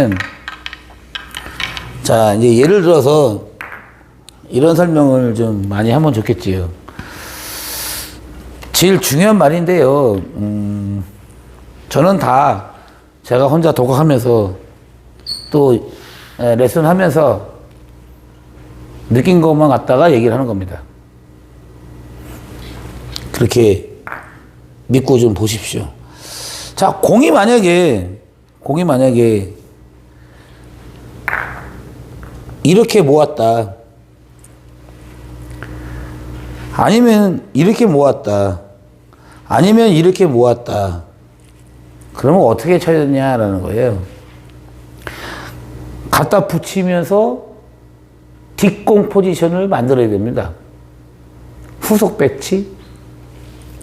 뭐냐면, 자, 이제 예를 들어서 이런 설명을 좀 많이 하면 좋겠지요. 제일 중요한 말인데요. 저는 다 제가 혼자 독학하면서 또 레슨 하면서 느낀 것만 갖다가 얘기를 하는 겁니다. 그렇게 믿고 좀 보십시오. 자, 공이 만약에 이렇게 모았다. 아니면 이렇게 모았다. 아니면 이렇게 모았다. 그러면 어떻게 쳐야 되냐라는 거예요. 갖다 붙이면서 뒷공 포지션을 만들어야 됩니다. 후속 배치.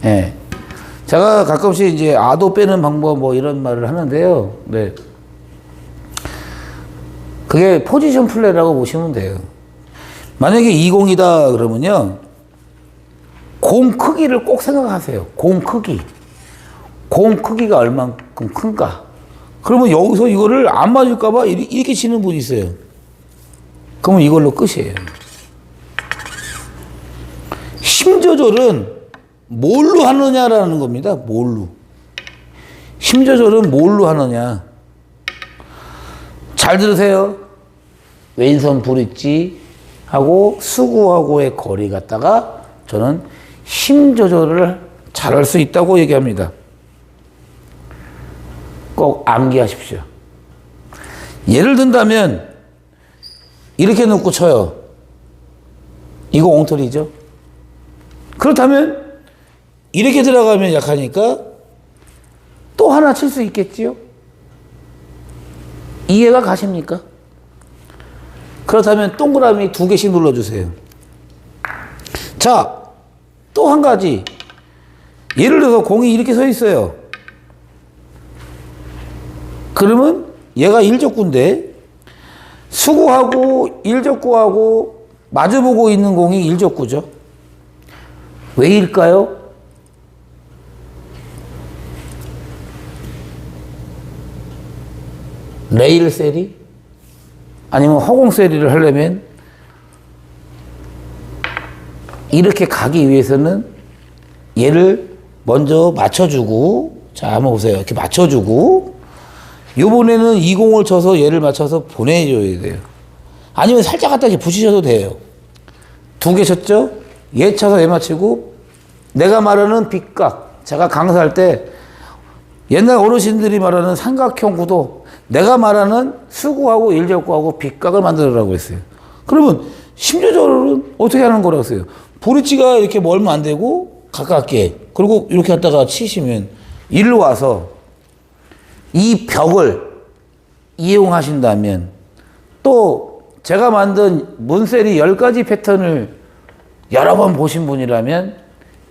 예. 제가 가끔씩 이제 아도 빼는 방법 뭐 이런 말을 하는데요. 네. 그게 포지션 플레이라고 보시면 돼요. 만약에 20이다 그러면요. 공 크기를 꼭 생각하세요. 공 크기. 공 크기가 얼만큼 큰가. 그러면 여기서 이거를 안 맞을까봐 이렇게 치는 분이 있어요. 그러면 이걸로 끝이에요. 힘 조절은 뭘로 하느냐라는 겁니다. 뭘로. 힘 조절은 뭘로 하느냐. 잘 들으세요. 왼손 브릿지 하고 수구하고의 거리 갖다가 저는 힘 조절을 잘할 수 있다고 얘기합니다. 꼭 암기하십시오. 예를 든다면 이렇게 놓고 쳐요. 이거 엉터리죠. 그렇다면 이렇게 들어가면 약하니까 또 하나 칠 수 있겠지요. 이해가 가십니까? 그렇다면 동그라미 2개씩 눌러주세요. 자, 또 한 가지. 예를 들어서 공이 이렇게 서 있어요. 그러면 얘가 1족구인데 수구하고 1족구하고 마주보고 있는 공이 1족구죠. 왜일까요? 레일 세리? 아니면 허공 세리를 하려면 이렇게 가기 위해서는 얘를 먼저 맞춰주고, 자, 한번 보세요. 이렇게 맞춰주고, 요번에는 이 공을 쳐서 얘를 맞춰서 보내줘야 돼요. 아니면 살짝 갖다 이렇게 붙이셔도 돼요. 2개 쳤죠? 얘 쳐서 얘 맞추고, 내가 말하는 빗각. 제가 강사할 때 옛날 어르신들이 말하는 삼각형 구도, 내가 말하는 수구하고 일적구하고 빗각을 만들으라고 했어요. 그러면 힘 조절은 어떻게 하는 거라고 했어요? 브릿지가 이렇게 멀면 안 되고 가깝게, 그리고 이렇게 갖다가 치시면 일로 와서 이 벽을 이용하신다면, 또 제가 만든 문세리 10가지 패턴을 여러 번 보신 분이라면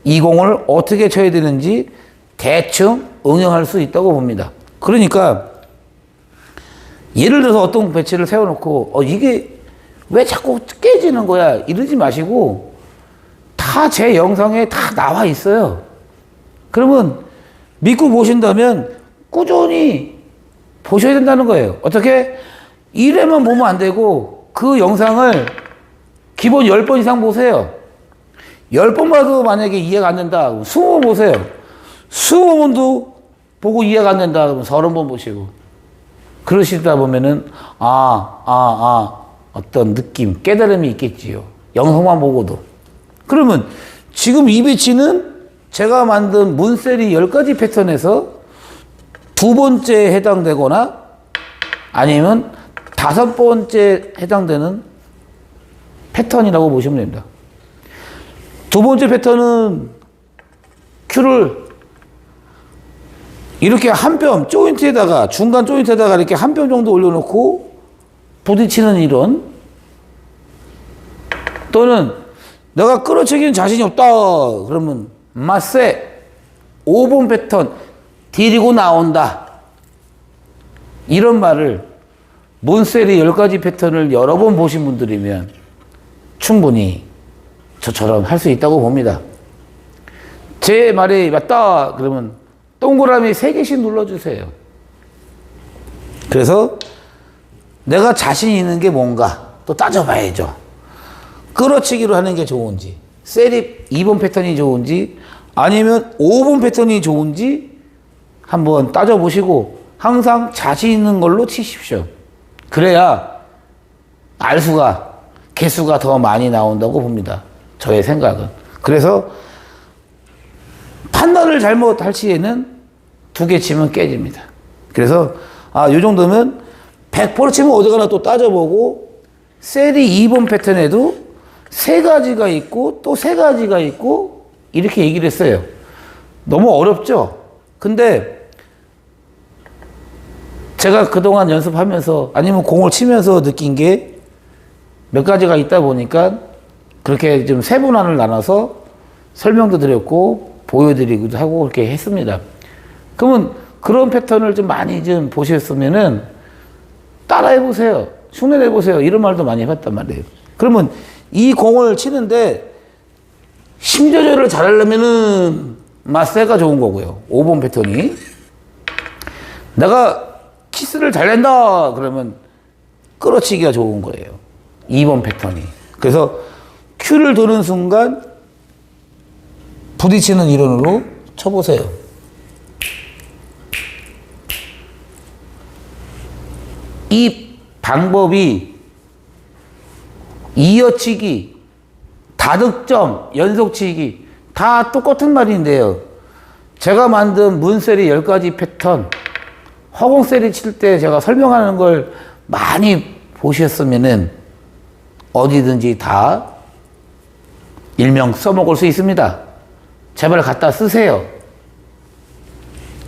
이 공을 어떻게 쳐야 되는지 대충 응용할 수 있다고 봅니다. 그러니까 예를 들어서 어떤 배치를 세워놓고 이게 왜 자꾸 깨지는 거야 이러지 마시고, 다 제 영상에 다 나와 있어요. 그러면 믿고 보신다면 꾸준히 보셔야 된다는 거예요. 어떻게? 1회만 보면 안 되고 그 영상을 기본 10번 이상 보세요. 10번 봐도 만약에 이해가 안 된다, 20번 보세요. 20번도 보고 이해가 안 된다, 그러면 30번 보시고. 그러시다 보면은, 어떤 느낌, 깨달음이 있겠지요. 영상만 보고도. 그러면 지금 이 배치는 제가 만든 문세리 10가지 패턴에서 2번째에 해당되거나 아니면 5번째에 해당되는 패턴이라고 보시면 됩니다. 2번째 패턴은 큐를 이렇게 한 뼘, 조인트에다가, 중간 조인트에다가 이렇게 한 뼘 정도 올려놓고 부딪히는 이론, 또는 내가 끌어치기는 자신이 없다 그러면 마세 5번 패턴 디리고 나온다, 이런 말을 몬세리 10가지 패턴을 여러 번 보신 분들이면 충분히 저처럼 할 수 있다고 봅니다. 제 말이 맞다 그러면 동그라미 3개씩 눌러주세요. 그래서 내가 자신 있는 게 뭔가 또 따져봐야죠. 끌어치기로 하는 게 좋은지, 세립 2번 패턴이 좋은지, 아니면 5번 패턴이 좋은지 한번 따져보시고 항상 자신 있는 걸로 치십시오. 그래야 알수가, 개수가 더 많이 나온다고 봅니다. 저의 생각은. 그래서 판단을 잘못할 시에는 2개 치면 깨집니다. 그래서 요 정도면 100% 치면 어디 가나 또 따져보고, 세리 2번 패턴에도 3가지가 있고 또 3가지가 있고 이렇게 얘기를 했어요. 너무 어렵죠? 근데 제가 그동안 연습하면서 아니면 공을 치면서 느낀 게 몇 가지가 있다 보니까 그렇게 좀 세분화를 나눠서 설명도 드렸고 보여드리기도 하고 그렇게 했습니다. 그러면 그런 패턴을 좀 많이 좀 보셨으면은 따라해보세요. 흉내내보세요. 이런 말도 많이 해봤단 말이에요. 그러면 이 공을 치는데 힘 조절을 잘하려면은 마세가 좋은 거고요. 5번 패턴이. 내가 키스를 잘 낸다 그러면 끌어치기가 좋은 거예요. 2번 패턴이. 그래서 큐를 도는 순간 부딪히는 이론으로 쳐보세요. 이 방법이 이어치기, 다득점, 연속치기 다 똑같은 말인데요. 제가 만든 문세리 10가지 패턴, 허공세리 칠 때 제가 설명하는 걸 많이 보셨으면은 어디든지 다 일명 써먹을 수 있습니다. 제발 갖다 쓰세요.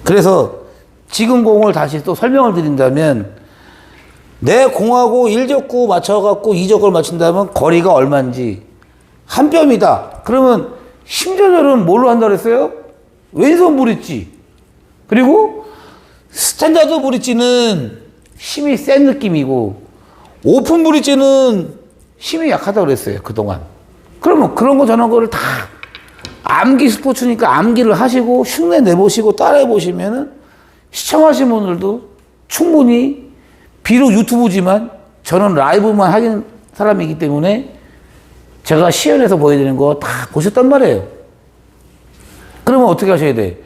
그래서 지금 공을 다시 또 설명을 드린다면, 내 공하고 1족구 맞춰갖고 2족구를 맞춘다면 거리가 얼마인지 한 뼘이다. 그러면 힘 조절은 뭘로 한다고 했어요? 왼손 브릿지. 그리고 스탠다드 브릿지는 힘이 센 느낌이고 오픈 브릿지는 힘이 약하다고 그랬어요, 그동안. 그러면 그런 거 저런 거를 다 암기 스포츠니까 암기를 하시고 흉내 내보시고 따라해 보시면은 시청하신 분들도 충분히, 비록 유튜브지만 저는 라이브만 하는 사람이기 때문에 제가 시연해서 보여드리는 거 다 보셨단 말이에요. 그러면 어떻게 하셔야 돼?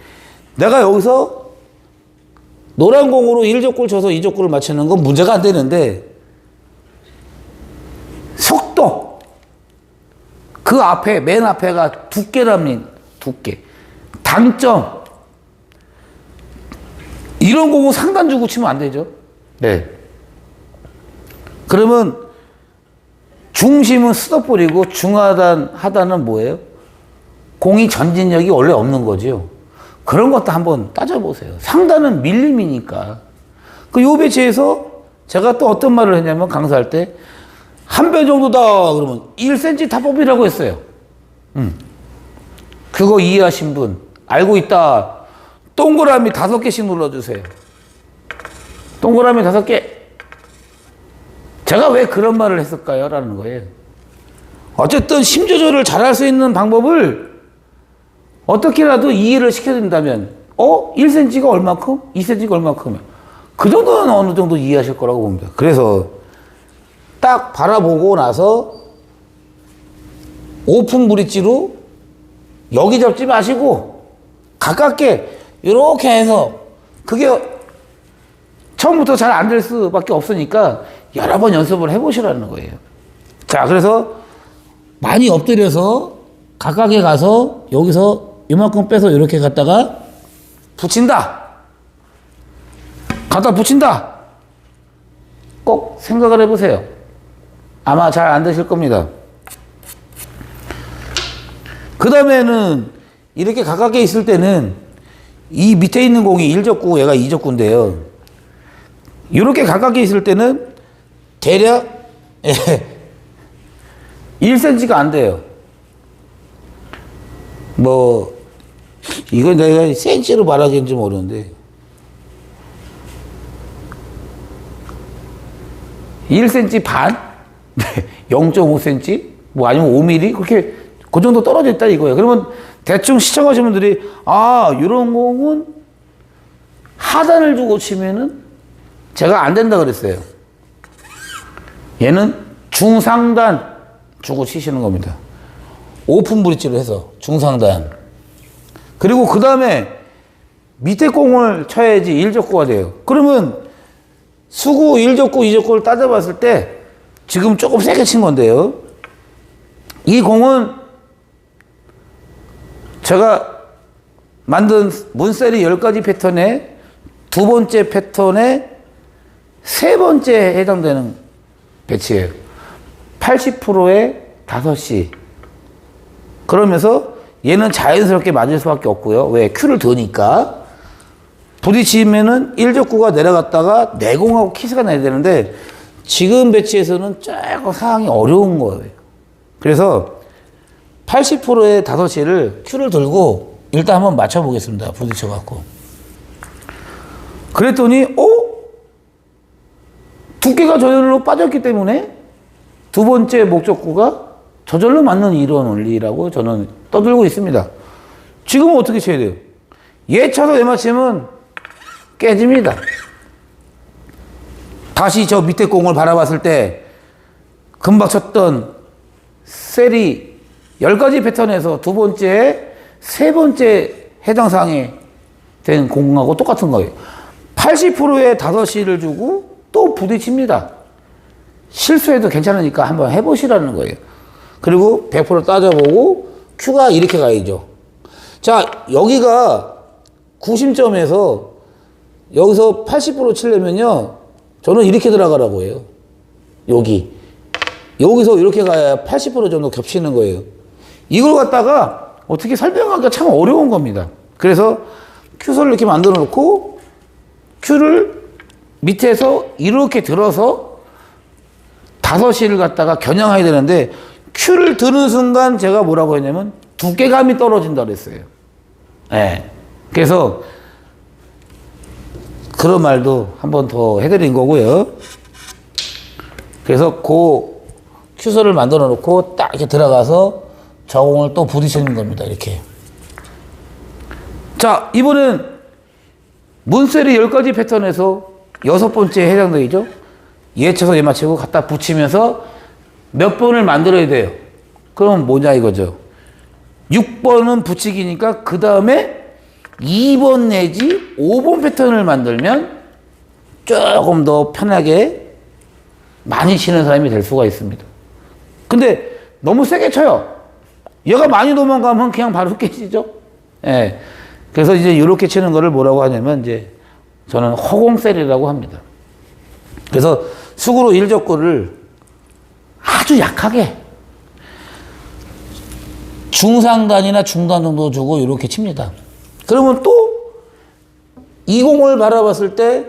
내가 여기서 노란 공으로 1족구를 쳐서 2족구를 맞추는 건 문제가 안 되는데, 속도, 그 앞에, 맨 앞에가 두께랍니다. 두께. 당점. 이런 공은 상단 주고 치면 안 되죠. 네. 그러면 중심은 스톱볼이고 중하단, 하단은 뭐예요? 공이 전진력이 원래 없는 거죠. 그런 것도 한번 따져보세요. 상단은 밀림이니까. 요 배치에서 제가 또 어떤 말을 했냐면, 강사할 때 한 배 정도다 그러면 1cm 타법이라고 했어요. 그거 이해하신 분, 알고 있다, 동그라미 5개씩 눌러주세요. 동그라미 5개. 제가 왜 그런 말을 했을까요? 라는 거예요. 어쨌든 힘 조절을 잘할 수 있는 방법을 어떻게라도 이해를 시켜준다면, 1cm가 얼마큼? 2cm가 얼마큼? 그 정도는 어느 정도 이해하실 거라고 봅니다. 그래서 딱 바라보고 나서 오픈 브릿지로 여기 잡지 마시고 가깝게 이렇게 해서, 그게 처음부터 잘 안 될 수밖에 없으니까 여러 번 연습을 해보시라는 거예요. 자, 그래서 많이 엎드려서 가깝게 가서 여기서 이만큼 빼서 이렇게 갖다가 붙인다. 갖다 붙인다. 꼭 생각을 해보세요. 아마 잘 안 되실 겁니다. 그 다음에는 이렇게 가깝게 있을 때는 이 밑에 있는 공이 1족구, 얘가 2족구인데요. 이렇게 가깝게 있을 때는 대략 1cm가 안 돼요. 뭐 이건 내가 센치로 말하기는 좀 어려운데 1cm 반? 0.5cm? 뭐 아니면 5mm? 그렇게 그 정도 떨어져 있다 이거예요. 그러면 대충 시청하시는 분들이, 아, 이런 공은 하단을 주고 치면은 제가 안 된다 그랬어요. 얘는 중상단 주고 치시는 겁니다. 오픈 브릿지로 해서 중상단. 그리고 그 다음에 밑에 공을 쳐야지 1족구가 돼요. 그러면 수구 1족구, 2족구를 따져봤을 때 지금 조금 세게 친 건데요. 이 공은 제가 만든 문세리 10가지 패턴의 두 번째 패턴의 세 번째 해당되는 배치예요. 80%의 5시. 그러면서 얘는 자연스럽게 맞을 수밖에 없고요. 왜? 큐를 드니까. 부딪히면은 1족구가 내려갔다가 내공하고 키스가 나야 되는데 지금 배치에서는 조금 상황이 어려운 거예요. 그래서 80%의 5시를 큐를 들고 일단 한번 맞춰보겠습니다. 부딪혀갖고. 그랬더니, 두께가 저절로 빠졌기 때문에 두 번째 목적구가 저절로 맞는 이런 원리라고 저는 떠들고 있습니다. 지금은 어떻게 쳐야 돼요? 얘 쳐서 얘 맞추면 깨집니다. 다시 저 밑에 공을 바라봤을 때 금방 쳤던 세리 10가지 패턴에서 두 번째, 세 번째 해당 사항에 된 공하고 똑같은 거예요. 80%의 5시를 주고 또 부딪힙니다. 실수해도 괜찮으니까 한번 해보시라는 거예요. 그리고 100% 따져보고 큐가 이렇게 가야죠. 자, 여기가 구심점에서 여기서 80% 치려면요, 저는 이렇게 들어가라고 해요. 여기서 이렇게 가야 80% 정도 겹치는 거예요. 이걸 갖다가 어떻게 설명하기가 참 어려운 겁니다. 그래서 큐선을 이렇게 만들어 놓고 큐를 밑에서 이렇게 들어서 5시를 갖다가 겨냥해야 되는데 큐를 드는 순간 제가 뭐라고 했냐면 두께감이 떨어진다 그랬어요. 네. 그래서 그런 말도 한 번 더 해드린 거고요. 그래서 그 큐선을 만들어 놓고 딱 이렇게 들어가서 저공을 또 부딪히는 겁니다. 이렇게. 자, 이번엔 문세리 10가지 패턴에서 6번째 해당되죠. 얘 쳐서 얘 맞추고 갖다 붙이면서 몇 번을 만들어야 돼요. 그럼 뭐냐 이거죠. 6번은 붙이기니까 그 다음에 2번 내지 5번 패턴을 만들면 조금 더 편하게 많이 치는 사람이 될 수가 있습니다. 근데 너무 세게 쳐요. 얘가 많이 도망가면 그냥 바로 깨지죠. 예. 그래서 이제 이렇게 치는 거를 뭐라고 하냐면 이제 저는 허공세리라고 합니다. 그래서 수구로 1족구를 아주 약하게 중상단이나 중단 정도 주고 이렇게 칩니다. 그러면 또 이 공을 바라봤을 때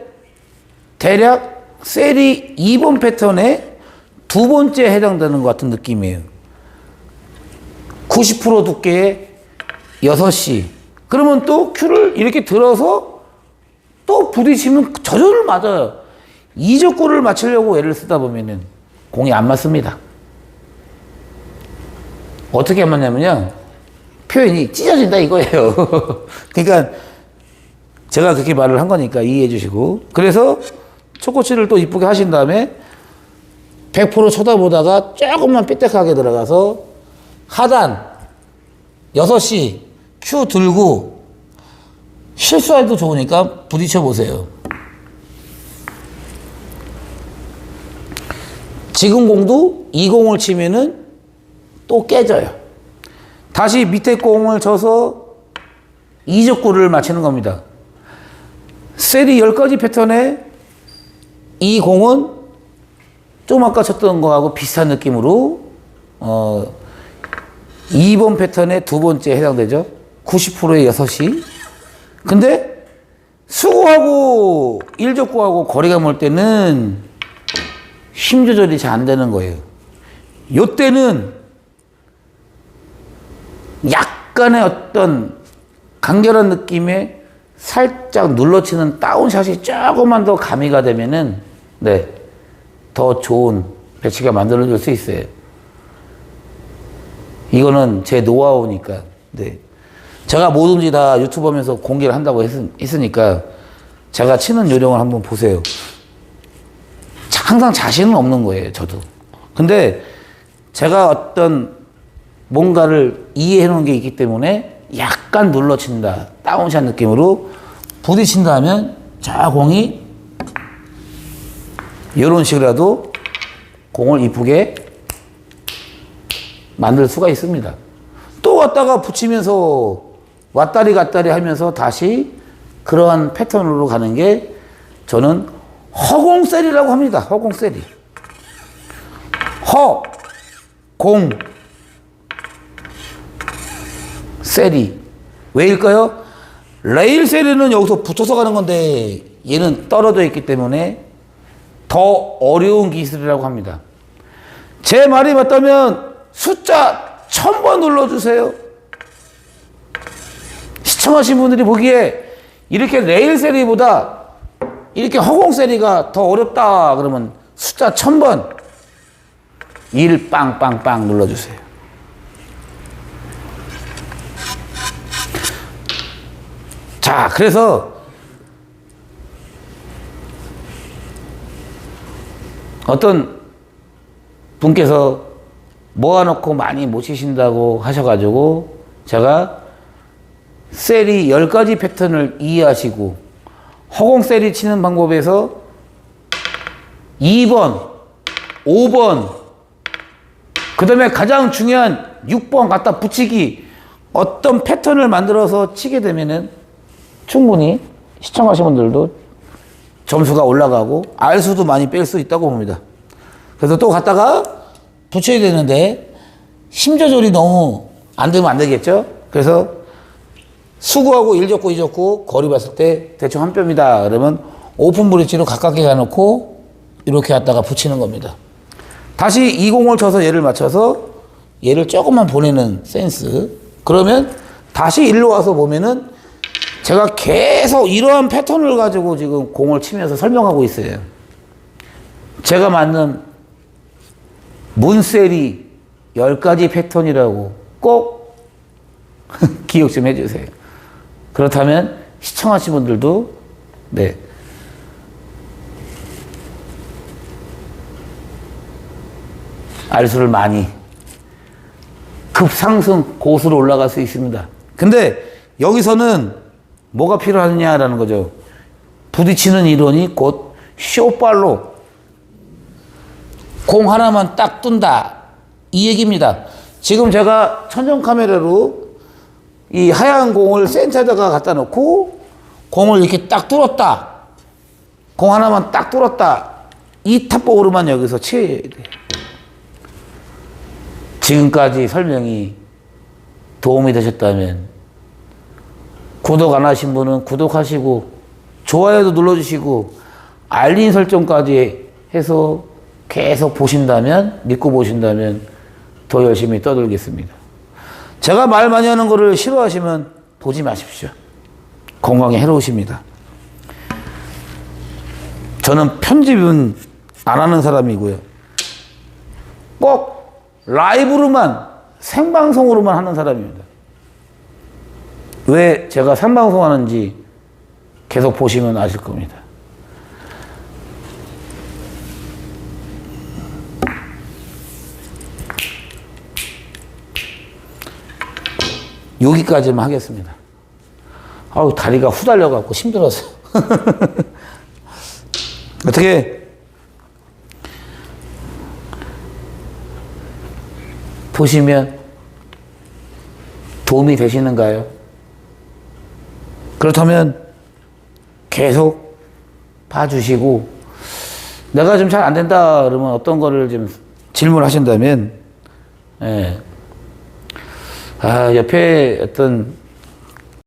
대략 세리 2번 패턴의 두 번째 해당되는 것 같은 느낌이에요. 90% 두께의 6시. 그러면 또 큐를 이렇게 들어서 또 부딪히면 저절로 맞아요. 2족구를 맞추려고 애를 쓰다 보면은 공이 안 맞습니다. 어떻게 맞냐면요. 표현이 찢어진다 이거예요. 그러니까 제가 그렇게 말을 한 거니까 이해해 주시고. 그래서 초코치를 또 이쁘게 하신 다음에 100% 쳐다보다가 조금만 삐딱하게 들어가서 하단 6시 큐 들고 실수해도 좋으니까 부딪혀 보세요. 지금 공도 이 공을 치면은 또 깨져요. 다시 밑에 공을 쳐서 2족구를 맞추는 겁니다. 세리 10가지 패턴에 이 공은 좀 아까 쳤던 거하고 비슷한 느낌으로 2번 패턴의 두 번째 해당되죠. 90%의 6시. 근데 수구하고 1족구하고 거리가 멀 때는 힘 조절이 잘 안 되는 거예요. 요때는 약간의 어떤 간결한 느낌의 살짝 눌러치는 다운샷이 조금만 더 가미가 되면은 네, 더 좋은 배치가 만들어질 수 있어요. 이거는 제 노하우니까. 네. 제가 뭐든지 다 유튜브 하면서 공개를 한다고 했으니까 제가 치는 요령을 한번 보세요. 항상 자신은 없는 거예요, 저도. 근데 제가 어떤 뭔가를 이해해 놓은 게 있기 때문에 약간 눌러친다, 다운샷 느낌으로 부딪힌다 하면 자, 공이 이런 식으로라도 공을 이쁘게 만들 수가 있습니다. 또 왔다가 붙이면서 왔다리 갔다리 하면서 다시 그러한 패턴으로 가는 게 저는 허공세리라고 합니다. 허공세리. 허, 공, 세리. 왜일까요? 레일 세리는 여기서 붙어서 가는 건데 얘는 떨어져 있기 때문에 더 어려운 기술이라고 합니다. 제 말이 맞다면 숫자 1000번 눌러주세요. 시청하신 분들이 보기에 이렇게 레일 세리보다 이렇게 허공 세리가 더 어렵다 그러면 숫자 1000번 1 빵빵빵 눌러주세요. 자, 그래서 어떤 분께서 모아놓고 많이 못 치신다고 하셔가지고 제가 세리 10가지 패턴을 이해하시고 허공 세리 치는 방법에서 2번, 5번, 그 다음에 가장 중요한 6번 갖다 붙이기 어떤 패턴을 만들어서 치게 되면은 충분히 시청하신 분들도 점수가 올라가고 알수도 많이 뺄 수 있다고 봅니다. 그래서 또 갖다가 붙여야 되는데 힘 조절이 너무 안 되면 안 되겠죠? 그래서 수구하고 1족구 2족구 거리 봤을 때 대충 한 뼘이다 그러면 오픈 브릿지로 가깝게 가놓고 이렇게 갖다가 붙이는 겁니다. 다시 이 공을 쳐서 얘를 맞춰서 얘를 조금만 보내는 센스. 그러면 다시 일로 와서 보면은 제가 계속 이러한 패턴을 가지고 지금 공을 치면서 설명하고 있어요. 제가 만든 문세리 10가지 패턴이라고 꼭 기억 좀 해주세요. 그렇다면 시청하신 분들도 네, 알수를 많이 급상승 고수로 올라갈 수 있습니다. 근데 여기서는 뭐가 필요하느냐라는 거죠. 부딪히는 이론이 곧 쇼발로 공 하나만 딱 둔다 이 얘기입니다. 지금 제가 천정 카메라로 이 하얀 공을 센터에다가 갖다 놓고 공을 이렇게 딱 뚫었다. 공 하나만 딱 뚫었다. 이 탑볼으로만 여기서 쳐야 돼. 지금까지 설명이 도움이 되셨다면 구독 안 하신 분은 구독하시고 좋아요도 눌러주시고 알림 설정까지 해서 계속 보신다면, 믿고 보신다면 더 열심히 떠들겠습니다. 제가 말 많이 하는 거를 싫어하시면 보지 마십시오. 건강에 해로우십니다. 저는 편집은 안 하는 사람이고요. 꼭 라이브로만, 생방송으로만 하는 사람입니다. 왜 제가 생방송 하는지 계속 보시면 아실 겁니다. 여기까지만 하겠습니다. 아우, 다리가 후달려갖고 힘들어서. 어떻게 보시면 도움이 되시는가요? 그렇다면 계속 봐주시고, 내가 좀 잘 안 된다 그러면 어떤 거를 좀 질문하신다면, 예. 옆에 어떤